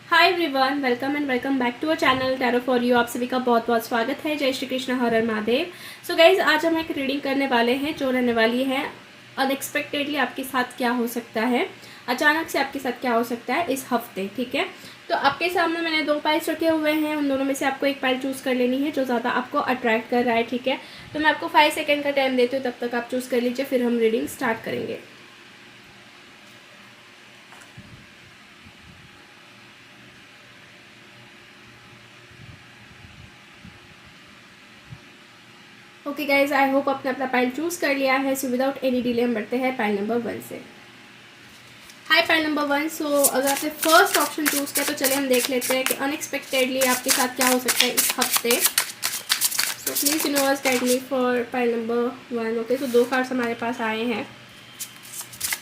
Hi everyone, welcome and welcome back to our channel tarot for you. आप सभी का बहुत बहुत स्वागत है। जय श्री कृष्ण, हर हर महादेव। सो गाइज, आज हम एक रीडिंग करने वाले हैं जो रहने वाली है अनएक्सपेक्टेडली आपके साथ क्या हो सकता है, अचानक से आपके साथ क्या हो सकता है इस हफ्ते। ठीक है, तो आपके सामने मैंने दो पाइल्स रखे हुए हैं, उन दोनों में से आपको एक पाइल चूज़ कर लेनी है जो ज़्यादा आपको अट्रैक्ट कर रहा है। ठीक है, तो मैं आपको 5 सेकेंड का टाइम देती हूँ, तब तक आप चूज़ कर लीजिए, फिर हम रीडिंग स्टार्ट करेंगे। ओके गाइज, आई होप आपने अपना पाइल चूज कर लिया है। सो विदाउट एनी डिले हम बढ़ते हैं पाइल नंबर 1 से। हाय पाइल नंबर 1। सो अगर आपने फर्स्ट ऑप्शन चूज किया तो चलिए हम देख लेते हैं कि अनएक्सपेक्टेडली आपके साथ क्या हो सकता है इस हफ्ते। So please universe guide me for pile number 1। Okay, so 2 cards हमारे पास आए हैं।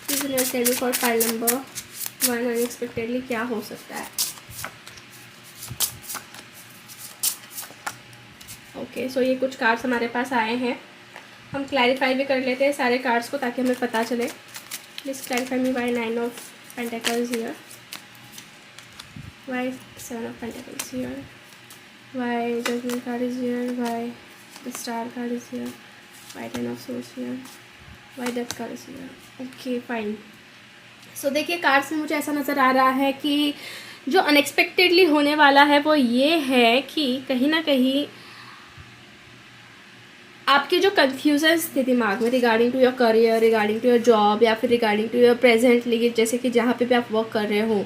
Please universe guide me for pile number 1, unexpectedly क्या हो सकता है। ओके, सो ये कुछ कार्ड्स हमारे पास आए हैं। हम क्लैरिफाई भी कर लेते हैं सारे कार्ड्स को ताकि हमें पता चले। Please clarify me why 9 of pentacles here, why 7 of pentacles here, why judgement card is here, why the star card is here, why 10 of swords here, why death card is here. Okay fine. So देखिए, cards में मुझे ऐसा नज़र आ रहा है कि जो unexpectedly होने वाला है वो ये है कि कहीं ना कहीं आपके जो कन्फ्यूजन्स थे दिमाग में regarding to your career, regarding to your job या फिर रिगार्डिंग टू योर प्रेजेंटली, जैसे कि जहाँ पे भी आप वर्क कर रहे हो,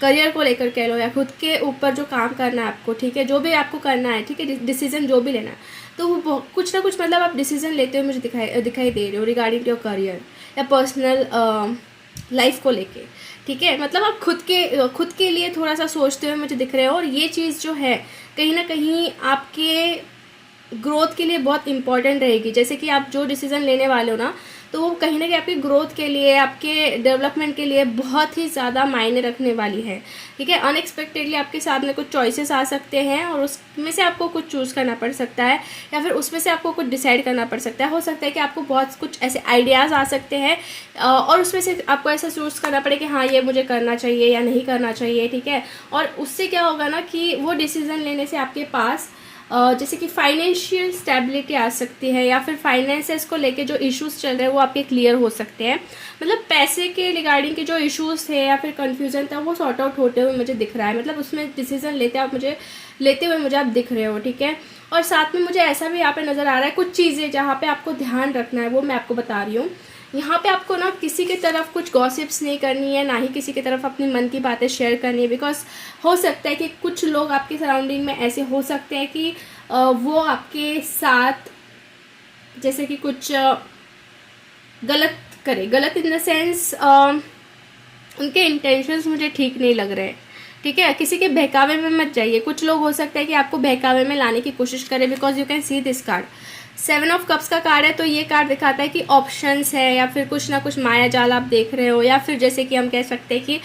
करियर को लेकर कह लो या खुद के ऊपर जो काम करना है आपको, ठीक है, जो भी आपको करना है, ठीक है, डिसीजन जो भी लेना है, तो वो कुछ ना कुछ मतलब आप डिसीजन लेते हुए मुझे दिखाई दे रहे हो रिगार्डिंग टू योर करियर या पर्सनल लाइफ को लेके। ठीक है, मतलब आप खुद के लिए थोड़ा सा सोचते हुए मुझे दिख रहे हो, और ये चीज़ जो है कहीं ना कहीं आपके ग्रोथ के लिए बहुत इंपॉर्टेंट रहेगी। जैसे कि आप जो डिसीज़न लेने वाले हो ना, तो वो कहीं ना कहीं आपकी ग्रोथ के लिए, आपके डेवलपमेंट के लिए बहुत ही ज़्यादा मायने रखने वाली है। ठीक है, अनएक्सपेक्टेडली आपके सामने कुछ चॉइसेस आ सकते हैं और उसमें से आपको कुछ चूज़ करना पड़ सकता है, या फिर उसमें से आपको कुछ डिसाइड करना पड़ सकता है। हो सकता है कि आपको बहुत कुछ ऐसे आइडियाज़ आ सकते हैं और उसमें से आपको ऐसा चूज़ करना पड़े कि हाँ, ये मुझे करना चाहिए या नहीं करना चाहिए। ठीक है, और उससे क्या होगा ना कि वो डिसीज़न लेने से आपके पास जैसे कि फाइनेंशियल स्टेबिलिटी आ सकती है, या फिर फाइनेंसेस को लेके जो इश्यूज चल रहे हैं वो आपके क्लियर हो सकते हैं। मतलब पैसे के रिगार्डिंग के जो इश्यूज थे या फिर कंफ्यूजन था वो सॉर्ट आउट होते हुए मुझे दिख रहा है। मतलब उसमें डिसीजन लेते हुए मुझे आप दिख रहे हो। ठीक है, और साथ में मुझे ऐसा भी यहाँ पे नज़र आ रहा है कुछ चीज़ें जहाँ पे आपको ध्यान रखना है, वो मैं आपको बता रही हूँ। यहाँ पे आपको ना किसी की तरफ कुछ गॉसिप्स नहीं करनी है, ना ही किसी की तरफ अपनी मन की बातें शेयर करनी है, बिकॉज हो सकता है कि कुछ लोग आपके सराउंडिंग में ऐसे हो सकते हैं कि वो आपके साथ जैसे कि कुछ गलत करे। गलत इन द सेंस उनके इंटेंशंस मुझे ठीक नहीं लग रहे हैं। ठीक है, किसी के बहकावे में मत जाइए। कुछ लोग हो सकता है कि आपको बहकावे में लाने की कोशिश करें, because you can see this card 7 of cups का कार्ड है। तो ये कार्ड दिखाता है कि ऑप्शंस है, या फिर कुछ ना कुछ माया जाल आप देख रहे हो, या फिर जैसे कि हम कह सकते हैं कि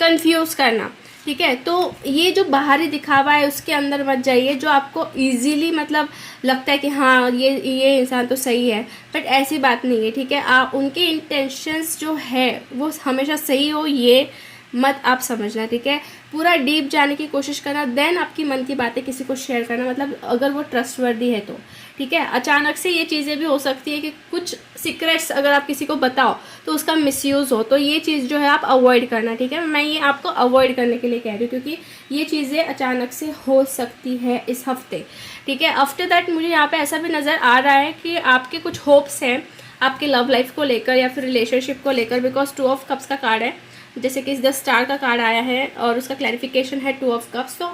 कंफ्यूज करना। ठीक है, तो ये जो बाहरी दिखावा है उसके अंदर मत जाइए, जो आपको इजीली मतलब लगता है कि हाँ ये इंसान तो सही है, बट ऐसी बात नहीं है। ठीक है, आप उनके इंटेंशंस जो है वो हमेशा सही हो ये मत आप समझना। ठीक है, पूरा डीप जाने की कोशिश करना, देन आपकी मन की बातें किसी को शेयर करना, मतलब अगर वो ट्रस्टवर्दी है तो। ठीक है, अचानक से ये चीज़ें भी हो सकती है कि कुछ सीक्रेट्स अगर आप किसी को बताओ तो उसका मिसयूज़ हो, तो ये चीज़ जो है आप अवॉइड करना। ठीक है, मैं ये आपको अवॉइड करने के लिए कह रही हूँ क्योंकि ये चीज़ें अचानक से हो सकती है इस हफ्ते। ठीक है, आफ्टर दैट मुझे यहाँ पे ऐसा भी नज़र आ रहा है कि आपके कुछ होप्स हैं आपके लव लाइफ को लेकर या फिर रिलेशनशिप को लेकर, बिकॉज 2 ऑफ कप्स का कार्ड है, जैसे कि द स्टार का कार्ड आया है और उसका क्लैरिफिकेशन है 2 ऑफ कप्स। तो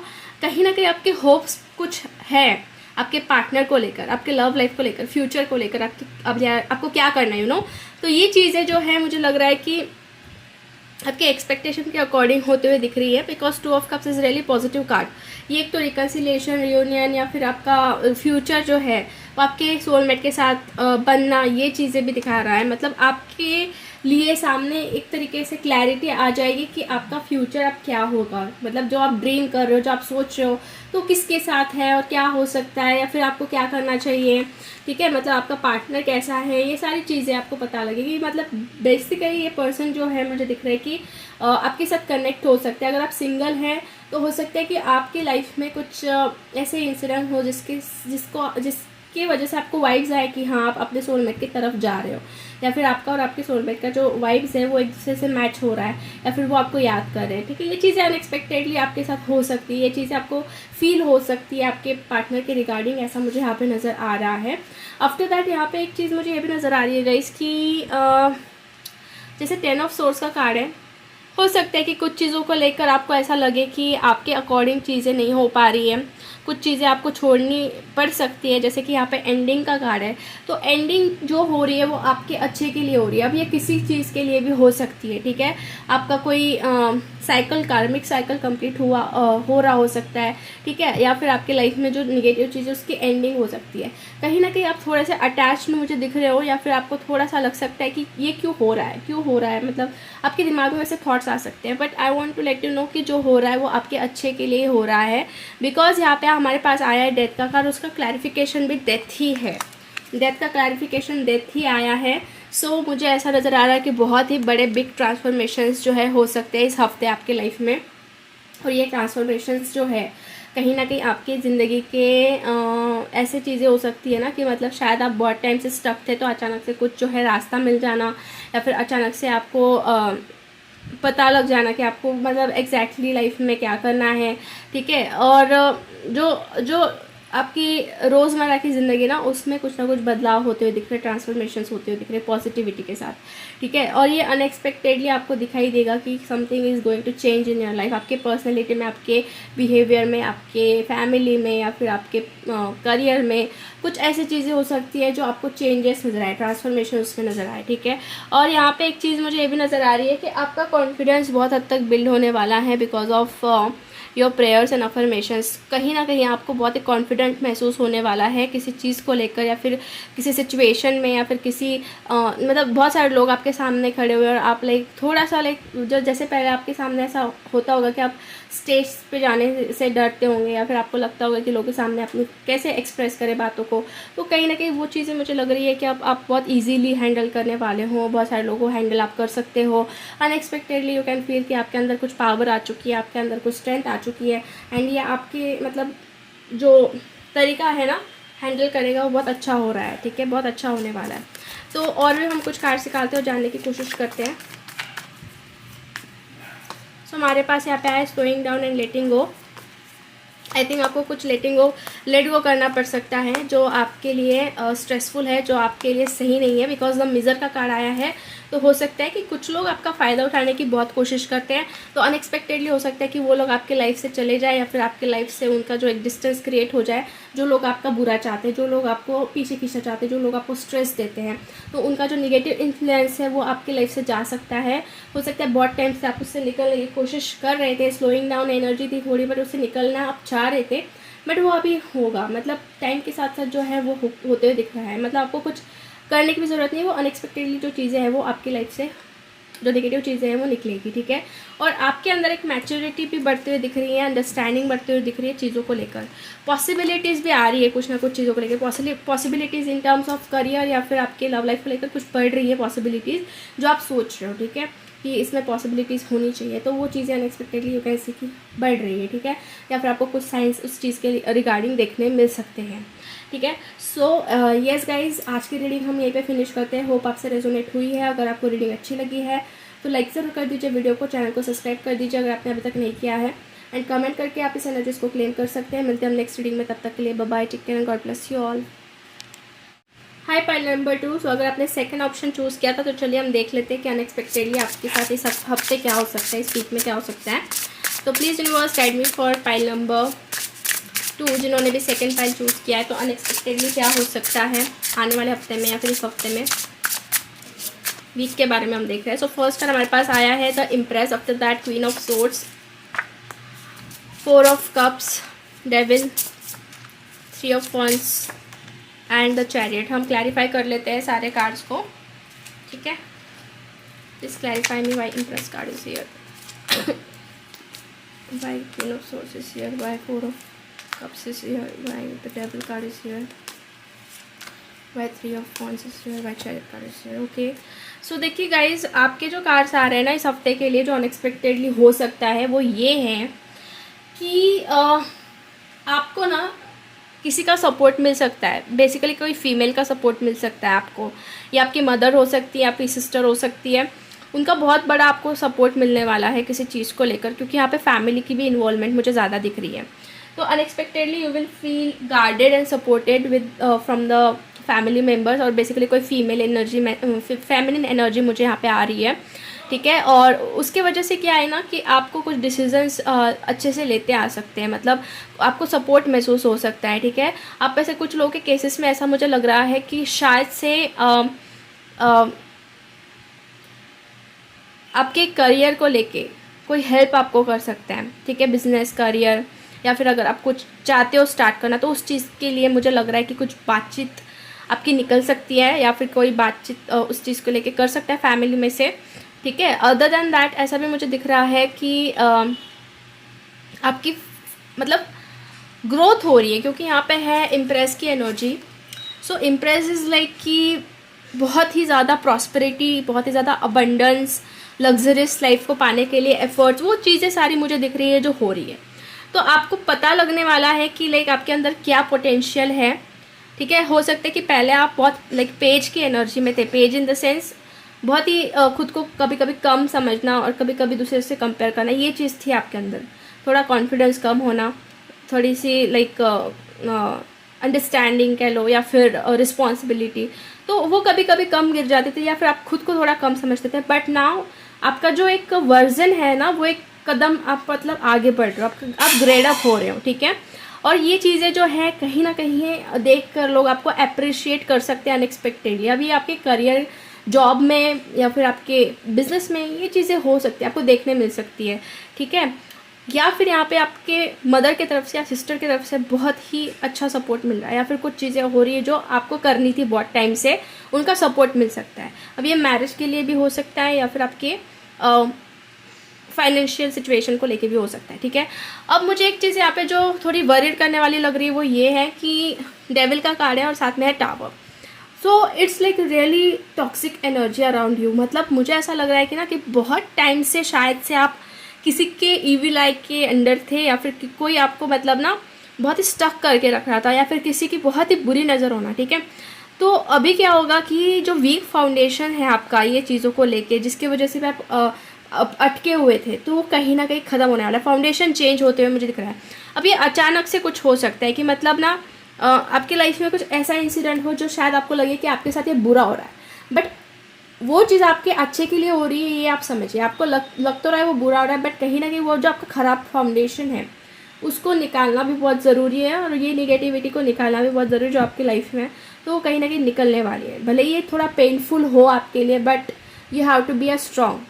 कहीं ना कहीं आपके होप्स कुछ है आपके पार्टनर को लेकर, आपके लव लाइफ को लेकर, फ्यूचर को लेकर, आपको क्या करना है, यू नो। तो ये चीज़ें जो है मुझे लग रहा है कि आपके एक्सपेक्टेशन के अकॉर्डिंग होते हुए दिख रही है, because 2 of cups is really positive card. ये एक तो रिकन्सिलिएशन, रियूनियन, या फिर आपका फ्यूचर जो है वो आपके सोलमेट के साथ बनना, ये चीज़ें भी दिखा रहा है। मतलब आपके लिए सामने एक तरीके से क्लैरिटी आ जाएगी कि आपका फ्यूचर अब क्या होगा, मतलब जो आप ड्रीम कर रहे हो, जो आप सोच रहे हो, तो किसके साथ है और क्या हो सकता है, या फिर आपको क्या करना चाहिए, ठीक है। मतलब आपका पार्टनर कैसा है, ये सारी चीज़ें आपको पता लगेगी। मतलब बेसिकली ये पर्सन जो है मुझे दिख रहा है कि आपके साथ कनेक्ट हो सकता है। अगर आप सिंगल हैं तो हो सकता है कि आपकी लाइफ में कुछ ऐसे इंसिडेंट हो जिसकी वजह से आपको वाइब्स आए कि हाँ आप अपने सोलमेट की तरफ जा रहे हो, या फिर आपका और आपके सोलमेट का जो वाइब्स है वो एक दूसरे से मैच हो रहा है, या फिर वो आपको याद कर रहे हैं, ठीक है। ये चीज़ें अनएक्सपेक्टेडली आपके साथ हो सकती है, ये चीज़ें आपको फील हो सकती है आपके पार्टनर के रिगार्डिंग, ऐसा मुझे यहाँ पे नज़र आ रहा है। आफ्टर दैट यहाँ पे एक चीज़ मुझे ये भी नज़र आ रही है गाइस कि जैसे 10 ऑफ सोर्स का कार्ड है, हो सकता है कि कुछ चीज़ों को लेकर आपको ऐसा लगे कि आपके अकॉर्डिंग चीज़ें नहीं हो पा रही हैं, कुछ चीज़ें आपको छोड़नी पड़ सकती है। जैसे कि यहाँ पे एंडिंग का कार्ड है, तो एंडिंग जो हो रही है वो आपके अच्छे के लिए हो रही है। अब ये किसी चीज़ के लिए भी हो सकती है, ठीक है। आपका कोई साइकिल, कार्मिक साइकिल कंप्लीट हो रहा हो सकता है, ठीक है, या फिर आपके लाइफ में जो निगेटिव चीज़ है उसकी एंडिंग हो सकती है। कहीं ना कहीं आप थोड़े से अटैच में मुझे दिख रहे हो, या फिर आपको थोड़ा सा लग सकता है कि ये क्यों हो रहा है, मतलब आपके दिमाग में वैसे थॉट्स आ सकते हैं। But I want to let you know कि जो हो रहा है वो आपके अच्छे के लिए हो रहा है, बिकॉज यहाँ पे हमारे पास आया है डेथ का कार्ड, उसका क्लैरिफिकेशन भी डेथ ही है, डेथ का क्लैरिफिकेशन डेथ ही आया है। सो मुझे ऐसा नज़र आ रहा है कि बहुत ही बड़े बिग ट्रांसफॉर्मेशंस जो है हो सकते हैं इस हफ्ते आपके लाइफ में। और ये ट्रांसफॉर्मेशंस जो है कहीं ना कहीं आपकी ज़िंदगी के ऐसे चीज़ें हो सकती है ना कि मतलब शायद आप बहुत टाइम से स्टक थे, तो अचानक से कुछ जो है रास्ता मिल जाना, या फिर अचानक से आपको पता लग जाना कि आपको मतलब एग्जैक्टली लाइफ में क्या करना है, ठीक है। और जो आपकी रोज़मर्रा की ज़िंदगी ना उसमें कुछ ना कुछ बदलाव होते हुए दिख रहे, ट्रांसफॉर्मेशंस होते हुए दिख रहे पॉजिटिविटी के साथ, ठीक है। और ये अनएक्सपेक्टेडली आपको दिखाई देगा कि something is going to change in your life, आपके पर्सनैलिटी में, आपके बिहेवियर में, आपके फैमिली में, या फिर आपके करियर में कुछ ऐसी चीज़ें हो सकती है जो आपको चेंजेस नज़र आए, ट्रांसफॉर्मेशन उसमें नज़र आए, ठीक है। और यहाँ पे एक चीज़ मुझे ये भी नज़र आ रही है कि आपका कॉन्फिडेंस बहुत हद तक बिल्ड होने वाला है because of your prayers and affirmations. कहीं ना कहीं आपको बहुत ही कॉन्फिडेंट महसूस होने वाला है किसी चीज़ को लेकर, या फिर किसी सिचुएशन में, या फिर किसी मतलब बहुत सारे लोग आपके सामने खड़े हुए और आप थोड़ा सा जो जैसे पहले आपके सामने ऐसा होता होगा कि आप स्टेज पे जाने से डरते होंगे, या फिर आपको लगता होगा कि लोगों के सामने अपनी कैसे एक्सप्रेस करें बातों को, तो कहीं ना कहीं वो चीज़ें मुझे लग रही है कि आप बहुत ईजीली हैंडल करने वाले हो, बहुत सारे लोगों को हैंडल आप कर सकते हो। अनएक्सपेक्टेडली यू कैन फील कि आपके अंदर कुछ पावर आ चुकी है, आपके अंदर कुछ स्ट्रेंथ आ चुकी है, एंड ये आपके मतलब जो तरीका है ना हैंडल करेगा वो बहुत अच्छा हो रहा है, ठीक है, बहुत अच्छा होने वाला है। तो और भी हम कुछ कार्ड निकालते हो जानने की कोशिश करते हैं। सो हमारे पास यहाँ पे आया slowing down and letting go. I think आपको कुछ लेट गो करना पड़ सकता है जो आपके लिए स्ट्रेसफुल है, जो आपके लिए सही नहीं है, बिकॉज द मिजर का कार्ड आया है। तो हो सकता है कि कुछ लोग आपका फ़ायदा उठाने की बहुत कोशिश करते हैं, तो अनएक्सपेक्टेडली हो सकता है कि वो लोग आपके लाइफ से चले जाए, या फिर आपके लाइफ से उनका जो एक डिस्टेंस क्रिएट हो जाए। जो लोग आपका बुरा चाहते हैं, जो लोग आपको पीछे खींचना चाहते हैं, जो लोग आपको स्ट्रेस देते हैं, तो उनका जो निगेटिव इन्फ्लुएंस है वो आपके लाइफ से जा सकता है। हो सकता है बहुत टाइम से आप उससे निकलने की कोशिश कर रहे थे, स्लोइंग डाउन एनर्जी थी थोड़ी, बट उससे निकलना आप चाह रहे थे, बट वो अभी होगा, मतलब टाइम के साथ साथ जो है वो होते हुए दिख रहा है। मतलब आपको कुछ करने की भी ज़रूरत नहीं है, वो अनएक्सपेक्टेडली जो चीज़ें हैं वो आपकी लाइफ से जो नेगेटिव चीज़ें हैं वो निकलेगी, ठीक है। और आपके अंदर एक मैच्योरिटी भी बढ़ते हुए दिख रही है, अंडरस्टैंडिंग बढ़ते हुए दिख रही है चीज़ों को लेकर, पॉसिबिलिटीज़ भी आ रही है कुछ ना कुछ चीज़ों को लेकर, possibilities in terms of career या फिर आपके लव लाइफ को लेकर कुछ बढ़ रही है पॉसिबिलिटीज़ जो आप सोच रहे हो, ठीक है, कि इसमें पॉसिबिलिटीज़ होनी चाहिए, तो वो चीज़ें अनएक्सपेक्टेडली यू कैन सी की बढ़ रही है, ठीक है। या फिर आपको कुछ साइंस उस चीज़ के रिगार्डिंग देखने मिल सकते हैं, ठीक है। सो येस गाइज, आज की रीडिंग हम यहीं पे फिनिश करते हैं। होप आपसे रेजोनेट हुई है। अगर आपको रीडिंग अच्छी लगी है तो लाइक ज़रूर कर दीजिए वीडियो को, चैनल को सब्सक्राइब कर दीजिए अगर आपने अभी तक नहीं किया है, एंड कमेंट करके आप इस एनर्जीज को क्लेम कर सकते हैं। मिलते हैं हम नेक्स्ट रीडिंग में, तब तक के लिए bye bye, take care and God bless you all. Hi pile number 2। So अगर आपने सेकंड ऑप्शन चूज़ किया था तो चलिए हम देख लेते हैं कि अनएक्सपेक्टेडली आपके साथ इस हफ्ते क्या हो सकता है, इस वीक में क्या हो सकता है। तो please universe guide me for pile number 2, जिन्होंने भी सेकंड पाइल चूज़ किया है। तो अनएक्सपेक्टेडली क्या हो सकता है आने वाले हफ्ते में या फिर इस हफ्ते में, वीक के बारे में हम देख रहे हैं। सो फर्स्ट हमारे पास आया है the impress, after that queen of swords, 4 of cups, devil, 3 of wands and the chariot. हम क्लैरिफाई कर लेते हैं सारे कार्ड्स को, ठीक है। Please clarify me why empress card is here, why queen of source is here, why four of cups is here, why the devil card is here, why three of wands is here, why chariot card is here. Okay, सो देखिए guys, आपके जो cards आ रहे हैं ना इस हफ्ते के लिए जो अनएक्सपेक्टेडली हो सकता है वो ये है कि आपको ना किसी का सपोर्ट मिल सकता है। बेसिकली कोई फीमेल का सपोर्ट मिल सकता है आपको, या आपकी मदर हो सकती है, आपकी सिस्टर हो सकती है, उनका बहुत बड़ा आपको सपोर्ट मिलने वाला है किसी चीज़ को लेकर, क्योंकि यहाँ पे फैमिली की भी इन्वॉल्वमेंट मुझे ज़्यादा दिख रही है। तो unexpectedly you will feel guarded and supported with from the family members, और बेसिकली कोई फीमेल एनर्जी, फेमिनिन एनर्जी मुझे यहाँ पे आ रही है, ठीक है। और उसके वजह से क्या है ना कि आपको कुछ डिसीजंस अच्छे से लेते आ सकते हैं, मतलब आपको सपोर्ट महसूस हो सकता है, ठीक है। आप में से कुछ लोगों के केसेस में ऐसा मुझे लग रहा है कि शायद से आपके करियर को लेके कोई हेल्प आपको कर सकता है, ठीक है, बिजनेस, करियर, या फिर अगर आप कुछ चाहते हो स्टार्ट करना तो उस चीज़ के लिए मुझे लग रहा है कि कुछ बातचीत आपकी निकल सकती है, या फिर कोई बातचीत उस चीज़ को लेके कर सकता है फैमिली में से, ठीक है। अदर देन दैट ऐसा भी मुझे दिख रहा है कि आपकी मतलब ग्रोथ हो रही है, क्योंकि यहाँ पे है इम्प्रेस की energy. So impress is like कि बहुत ही ज़्यादा प्रॉस्पेरिटी, बहुत ही ज़्यादा अबंडेंस, लग्जरियस लाइफ को पाने के लिए एफर्ट्स, वो चीज़ें सारी मुझे दिख रही है जो हो रही है। तो आपको पता लगने वाला है कि लाइक आपके अंदर क्या पोटेंशियल है, ठीक है। हो सकता है कि पहले आप बहुत लाइक पेज की एनर्जी में थे, पेज इन द सेंस बहुत ही खुद को कभी कभी कम समझना और कभी कभी दूसरे से कंपेयर करना, ये चीज़ थी आपके अंदर। थोड़ा कॉन्फिडेंस कम होना, थोड़ी सी लाइक अंडरस्टैंडिंग कह लो, या फिर रिस्पॉन्सिबिलिटी, तो वो कभी कभी कम गिर जाते थे, या फिर आप खुद को थोड़ा कम समझते थे। बट नाउ आपका जो एक वर्जन है ना, वो एक कदम आप मतलब आगे बढ़ रहे हो, आप ग्रेड अप हो रहे हो, ठीक है। और ये चीज़ें जो है कहीं ना कहीं देख कर लोग आपको अप्रिशिएट कर सकते हैं अनएक्सपेक्टेडली। अभी आपके करियर, जॉब में, या फिर आपके बिजनेस में ये चीज़ें हो सकती है, आपको देखने मिल सकती है, ठीक है। या फिर यहाँ पे आपके मदर की तरफ से या सिस्टर की तरफ से बहुत ही अच्छा सपोर्ट मिल रहा है, या फिर कुछ चीज़ें हो रही है जो आपको करनी थी बहुत टाइम से, उनका सपोर्ट मिल सकता है। अब ये मैरिज के लिए भी हो सकता है, या फिर आपके फाइनेंशियल सिचुएशन को लेके भी हो सकता है, ठीक है। अब मुझे एक चीज़ यहाँ पे जो थोड़ी वरीड करने वाली लग रही है वो ये है कि डेविल का कार्ड है और साथ में है tower. So it's like really toxic energy around you. मतलब मुझे ऐसा लग रहा है कि ना कि बहुत टाइम से शायद से आप किसी के ईविल आई के अंडर थे, या फिर कोई आपको मतलब ना बहुत ही स्टक करके रख रहा था, या फिर किसी की बहुत ही बुरी नज़र होना, ठीक है। तो अभी क्या होगा कि जो वीक फाउंडेशन है आपका ये चीज़ों को लेके, जिसकी वजह से भी आप अटके हुए थे, तो वो कहीं ना कहीं ख़त्म होने वाला है। फाउंडेशन चेंज होते हुए मुझे दिख रहा है। अब ये अचानक से कुछ हो सकता है कि मतलब ना आपकी लाइफ में कुछ ऐसा इंसिडेंट हो जो शायद आपको लगे कि आपके साथ ये बुरा हो रहा है, बट वो चीज़ आपके अच्छे के लिए हो रही है, ये आप समझिए। आपको लग तो रहा है वो बुरा हो रहा है, बट कहीं ना कहीं वो जो आपका ख़राब फाउंडेशन है उसको निकालना भी बहुत ज़रूरी है, और ये निगेटिविटी को निकालना भी बहुत ज़रूरी है जो आपकी लाइफ में है, तो वो कहीं ना कहीं निकलने वाली है। भले ये थोड़ा पेनफुल हो आपके लिए, but you have to be a strong,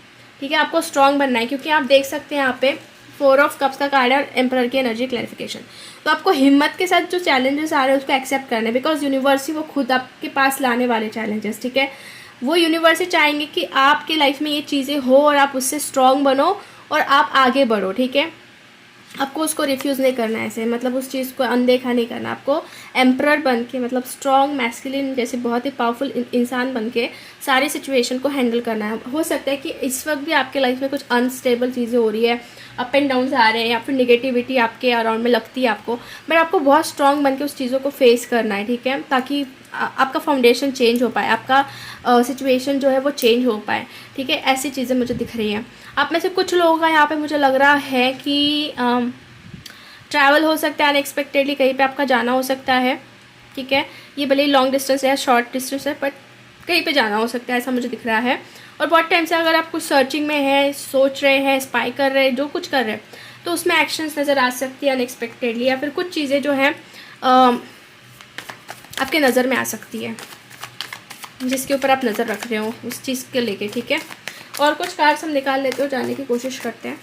ठीक है। आपको स्ट्रॉन्ग बनना है, क्योंकि आप देख सकते हैं यहाँ पे 4 ऑफ कप्स का कार्ड है और एम्परर की एनर्जी क्लैरिफिकेशन। तो आपको हिम्मत के साथ जो चैलेंजेस आ रहे हैं उसको एक्सेप्ट करना है, बिकॉज यूनिवर्स ही वो खुद आपके पास लाने वाले चैलेंजेस, ठीक है। वो यूनिवर्स ही चाहेंगे कि आपके लाइफ में ये चीज़ें हो और आप उससे स्ट्रॉन्ग बनो और आप आगे बढ़ो, ठीक है। आपको उसको रिफ्यूज़ नहीं करना है ऐसे, मतलब उस चीज़ को अनदेखा नहीं करना। आपको एम्परर बन के, मतलब स्ट्रॉन्ग मैस्कुलिन जैसे बहुत ही पावरफुल इंसान बन के सारी सिचुएशन को हैंडल करना है। हो सकता है कि इस वक्त भी आपके लाइफ में कुछ अनस्टेबल चीज़ें हो रही है, अप एंड डाउन आ रहे हैं, या फिर निगेटिविटी आपके अराउंड में लगती है आपको, बट आपको बहुत स्ट्रॉन्ग बन के उस चीज़ों को फेस करना है, ठीक है, ताकि आपका फाउंडेशन चेंज हो पाए, आपका सिचुएशन जो है वो चेंज हो पाए, ठीक है। ऐसी चीज़ें मुझे दिख रही हैं। आप में से कुछ लोगों का यहाँ पे मुझे लग रहा है कि ट्रैवल हो सकता है अनएक्सपेक्टेडली, कहीं पे आपका जाना हो सकता है, ठीक है। ये भले ही लॉन्ग डिस्टेंस है या शॉर्ट डिस्टेंस है, बट कहीं पे जाना हो सकता है, ऐसा मुझे दिख रहा है। और बहुत टाइम से अगर आप कुछ सर्चिंग में है, सोच रहे हैं, स्पाई कर रहे हैं, जो कुछ कर रहे हैं, तो उसमें एक्शंस नज़र आ सकती है अनएक्सपेक्टेडली, या फिर कुछ चीज़ें जो हैं आपके नज़र में आ सकती है जिसके ऊपर आप नज़र रख रहे हो उस चीज़ के लेके, ठीक है। और कुछ कार्ड्स हम निकाल लेते हो, जाने की कोशिश करते हैं।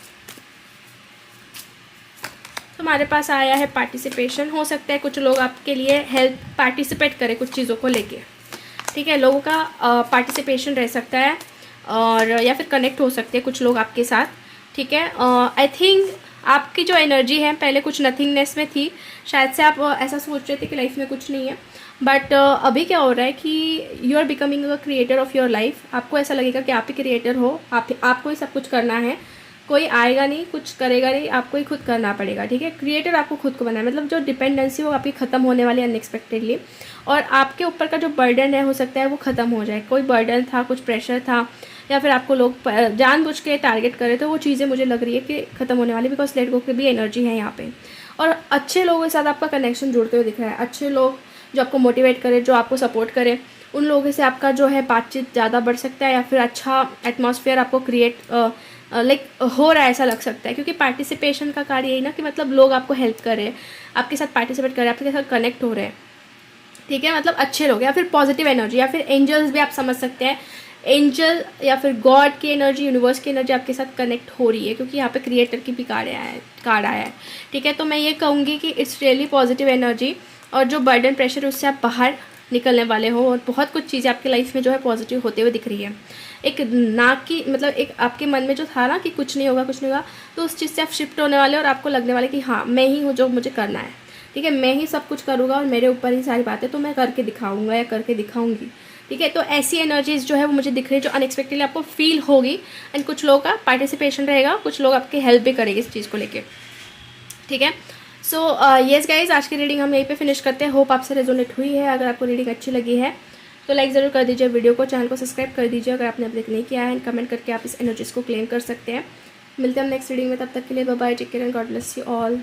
तो हमारे पास आया है पार्टिसिपेशन। हो सकता है कुछ लोग आपके लिए हेल्प पार्टिसिपेट करें कुछ चीज़ों को लेके, ठीक है। लोगों का पार्टिसिपेशन रह सकता है और या फिर कनेक्ट हो सकते हैं कुछ लोग आपके साथ, ठीक है। आई थिंक आपकी जो एनर्जी है पहले कुछ नथिंगनेस में थी, शायद से आप ऐसा सोच रहे थे कि लाइफ में कुछ नहीं है, बट अभी क्या हो रहा है कि you are becoming a creator of your life. आपको ऐसा लगेगा कि आप ही क्रिएटर हो, आपको ही सब कुछ करना है, कोई आएगा नहीं, कुछ करेगा नहीं, आपको ही खुद करना पड़ेगा, ठीक है। क्रिएटर आपको खुद को बनाना है, मतलब जो डिपेंडेंसी वो आपकी ख़त्म होने वाली है अनएक्सपेक्टेडली, और आपके ऊपर का जो बर्डन है हो सकता है वो ख़त्म हो जाए। कोई बर्डन था, कुछ प्रेशर था, या फिर आपको लोग जानबूझ के टारगेट करे, तो वो चीज़ें मुझे लग रही है कि ख़त्म होने वाली, बिकॉज लेट गो की भी एनर्जी है यहाँ पे। और अच्छे लोगों के साथ आपका कनेक्शन जुड़ते हुए दिख रहा है, अच्छे लोग जो आपको मोटिवेट करें, जो आपको सपोर्ट करें, उन लोगों से आपका जो है बातचीत ज़्यादा बढ़ सकता है, या फिर अच्छा एटमॉस्फेयर आपको क्रिएट लाइक हो रहा है ऐसा लग सकता है। क्योंकि पार्टिसिपेशन का कार्य यही ना कि मतलब लोग आपको हेल्प कर रहे हैं, आपके साथ पार्टिसिपेट कर रहे हैं, आपके साथ कनेक्ट हो रहे हैं, ठीक है। मतलब अच्छे लोग या फिर पॉजिटिव एनर्जी, या फिर एंजल्स भी आप समझ सकते हैं, एंजल या फिर गॉड की एनर्जी, यूनिवर्स की एनर्जी आपके साथ कनेक्ट हो रही है, क्योंकि यहाँ पे क्रिएटर की भी कार्ड आया है, ठीक है। तो मैं ये कहूँगी कि इट्स रियली पॉजिटिव एनर्जी, और जो बर्डन प्रेशर उससे आप बाहर निकलने वाले हो, और बहुत कुछ चीज़ें आपकी लाइफ में जो है पॉजिटिव होते हुए दिख रही है। एक ना कि मतलब एक आपके मन में जो था ना कि कुछ नहीं होगा कुछ नहीं होगा, तो उस चीज़ से आप शिफ्ट होने वाले, और आपको लगने वाले कि हाँ मैं ही हूँ जो मुझे करना है, ठीक है, मैं ही सब कुछ करूँगा और मेरे ऊपर ही सारी बातें, तो मैं करके दिखाऊंगा या करके दिखाऊंगी, ठीक है। तो ऐसी एनर्जीज जो है वो मुझे दिख रही है जो अनएक्सपेक्टेडली आपको फील होगी, एंड कुछ लोगों का पार्टिसिपेशन रहेगा, कुछ लोग आपकी हेल्प भी करेंगे इस चीज़ को लेके, ठीक है। सो येस गाइज, आज की रीडिंग हम यहीं पे फिनिश करते हैं। होप आपसे रेजोनेट हुई है। अगर आपको रीडिंग अच्छी लगी है तो लाइक ज़रूर कर दीजिए वीडियो को, चैनल को सब्सक्राइब कर दीजिए अगर आपने अभी तक नहीं किया है, एंड कमेंट करके आप इस एनर्जीज को क्लेम कर सकते हैं। मिलते हैं हम नेक्स्ट रीडिंग में, तब तक के लिए bye bye, take care and God bless you all.